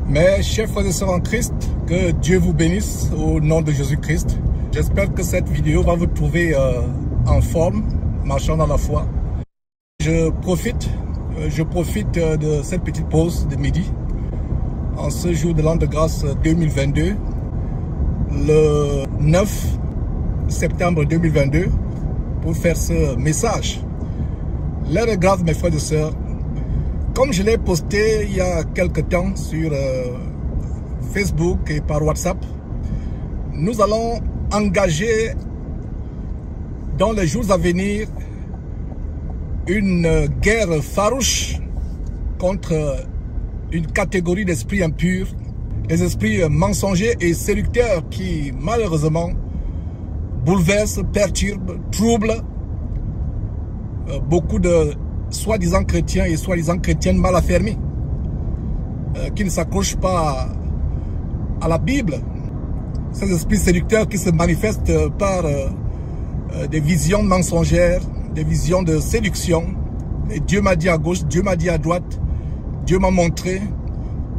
Mes chers frères et sœurs en Christ, que Dieu vous bénisse au nom de Jésus-Christ. J'espère que cette vidéo va vous trouver en forme, marchant dans la foi. Je profite de cette petite pause de midi, en ce jour de l'an de grâce 2022, le 9 septembre 2022, pour faire ce message. L'heure est grave, mes frères et sœurs. Comme je l'ai posté il y a quelque temps sur Facebook et par WhatsApp, nous allons engager dans les jours à venir une guerre farouche contre une catégorie d'esprits impurs, les esprits mensongers et séducteurs qui malheureusement bouleversent, perturbent, troublent beaucoup de soi-disant chrétiens et soi-disant chrétiennes mal affermis, qui ne s'accrochent pas à la Bible. Ces esprits séducteurs qui se manifestent par des visions mensongères, des visions de séduction. Et Dieu m'a dit à gauche, Dieu m'a dit à droite, Dieu m'a montré,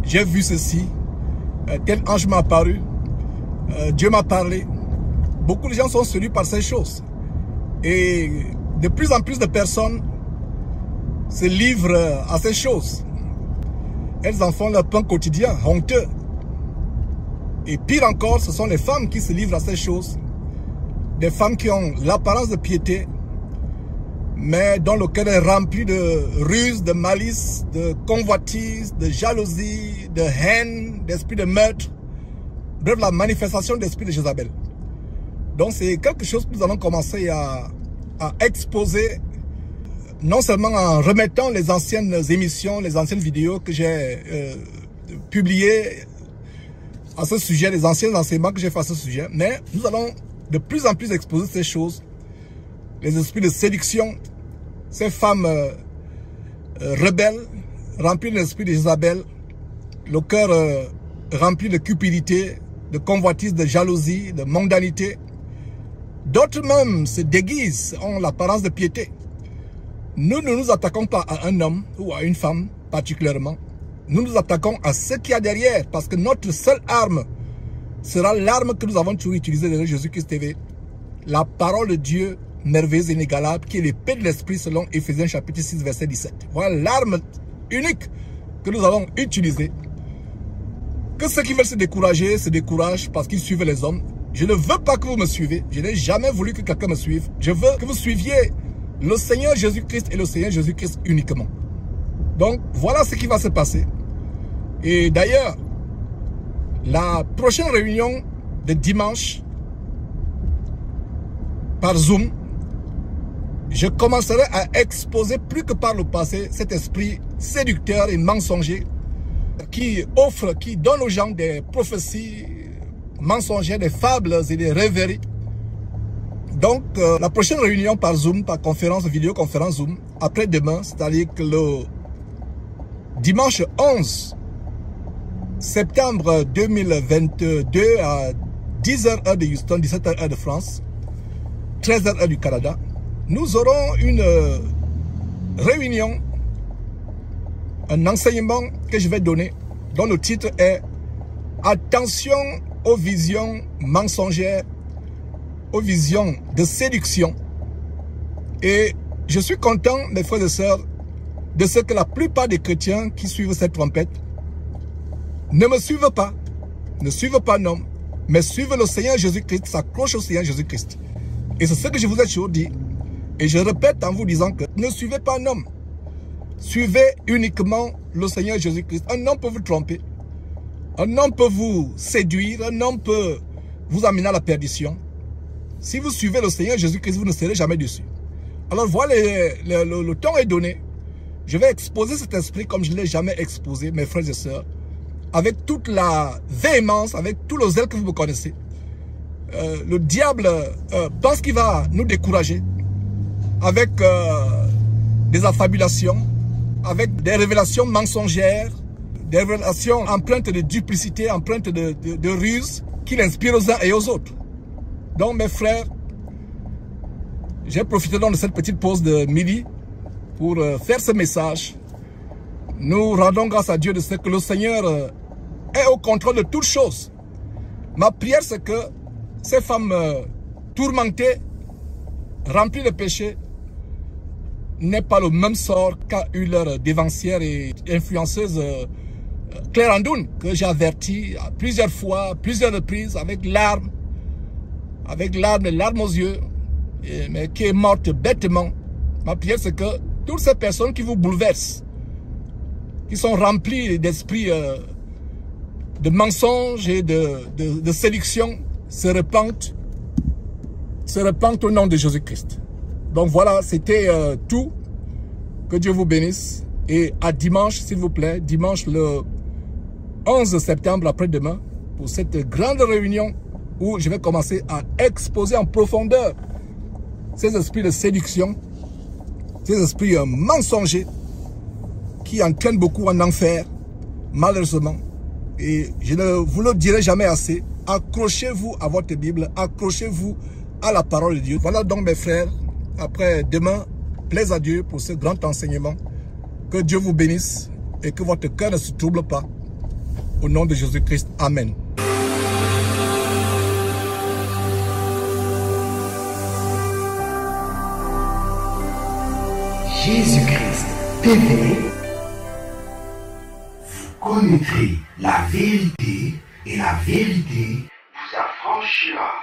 j'ai vu ceci, tel ange m'a apparu, Dieu m'a parlé. Beaucoup de gens sont séduits par ces choses. Et de plus en plus de personnes se livrent à ces choses. Elles en font leur pain quotidien, honteux. Et pire encore, ce sont les femmes qui se livrent à ces choses. Des femmes qui ont l'apparence de piété, mais dont le cœur est rempli de ruses, de malice, de convoitise, de jalousie, de haine, d'esprit de meurtre. Bref, la manifestation d'esprit de Jézabel. Donc c'est quelque chose que nous allons commencer à exposer, non seulement en remettant les anciennes émissions, les anciennes vidéos que j'ai publiées à ce sujet, les anciens enseignements que j'ai fait à ce sujet, mais nous allons de plus en plus exposer ces choses, les esprits de séduction, ces femmes rebelles, remplies de l'esprit de Jézabel, le cœur rempli de cupidité, de convoitise, de jalousie, de mondanité. D'autres même se déguisent, ont l'apparence de piété. Nous ne nous attaquons pas à un homme ou à une femme particulièrement. Nous nous attaquons à ce qu'il y a derrière, parce que notre seule arme sera l'arme que nous avons toujours utilisée derrière Jésus-Christ TV. La parole de Dieu merveilleuse et inégalable, qui est l'épée de l'esprit selon Éphésiens chapitre 6 verset 17. Voilà l'arme unique que nous allons utiliser. Que ceux qui veulent se découragent parce qu'ils suivent les hommes. Je ne veux pas que vous me suivez. Je n'ai jamais voulu que quelqu'un me suive. Je veux que vous suiviez le Seigneur Jésus-Christ et le Seigneur Jésus-Christ uniquement. Donc, voilà ce qui va se passer. Et d'ailleurs, la prochaine réunion de dimanche, par Zoom, je commencerai à exposer plus que par le passé cet esprit séducteur et mensonger qui offre, qui donne aux gens des prophéties mensongères, des fables et des rêveries. Donc, la prochaine réunion par Zoom, par conférence, vidéoconférence Zoom, après-demain, c'est-à-dire que le dimanche 11 septembre 2022 à 10h heure de Houston, 17h heure de France, 13h heure du Canada, nous aurons une réunion, un enseignement que je vais donner, dont le titre est « Attention aux visions mensongères, aux visions de séduction ». Et je suis content, mes frères et sœurs, de ce que la plupart des chrétiens qui suivent cette trompette ne me suivent pas. Ne suivent pas un homme, mais suivent le Seigneur Jésus-Christ, s'accrochent au Seigneur Jésus-Christ. Et c'est ce que je vous ai toujours dit. Et je répète en vous disant que ne suivez pas un homme. Suivez uniquement le Seigneur Jésus-Christ. Un homme peut vous tromper. Un homme peut vous séduire. Un homme peut vous amener à la perdition. Si vous suivez le Seigneur Jésus-Christ, vous ne serez jamais déçus. Alors voilà, le temps est donné. Je vais exposer cet esprit comme je ne l'ai jamais exposé, mes frères et sœurs, avec toute la véhémence, avec tout le zèle que vous me connaissez. Le diable pense qu'il va nous décourager avec des affabulations, avec des révélations mensongères, des révélations empreintes de duplicité, empreintes de ruse, qui l'inspirent aux uns et aux autres. Donc mes frères, j'ai profité donc de cette petite pause de midi pour faire ce message. Nous rendons grâce à Dieu de ce que le Seigneur est au contrôle de toutes choses. Ma prière, c'est que ces femmes tourmentées, remplies de péchés, n'aient pas le même sort qu'a eu leur dévancière et influenceuse Claire Andoun, que j'ai averti à plusieurs fois, à plusieurs reprises, avec larmes aux yeux, mais qui est morte bêtement. Ma prière, c'est que toutes ces personnes qui vous bouleversent, qui sont remplies d'esprit de mensonges et de séduction, se repentent au nom de Jésus-Christ. Donc voilà, c'était tout. Que Dieu vous bénisse. Et à dimanche, s'il vous plaît, dimanche le 11 septembre, après-demain, pour cette grande réunion où je vais commencer à exposer en profondeur ces esprits de séduction, ces esprits mensongers qui entraînent beaucoup en enfer, malheureusement. Et je ne vous le dirai jamais assez, accrochez-vous à votre Bible, accrochez-vous à la parole de Dieu. Voilà donc mes frères, après demain, plaise à Dieu pour ce grand enseignement. Que Dieu vous bénisse et que votre cœur ne se trouble pas. Au nom de Jésus-Christ, Amen. Jésus-Christ TV, vous connaîtrez la vérité et la vérité vous affranchira.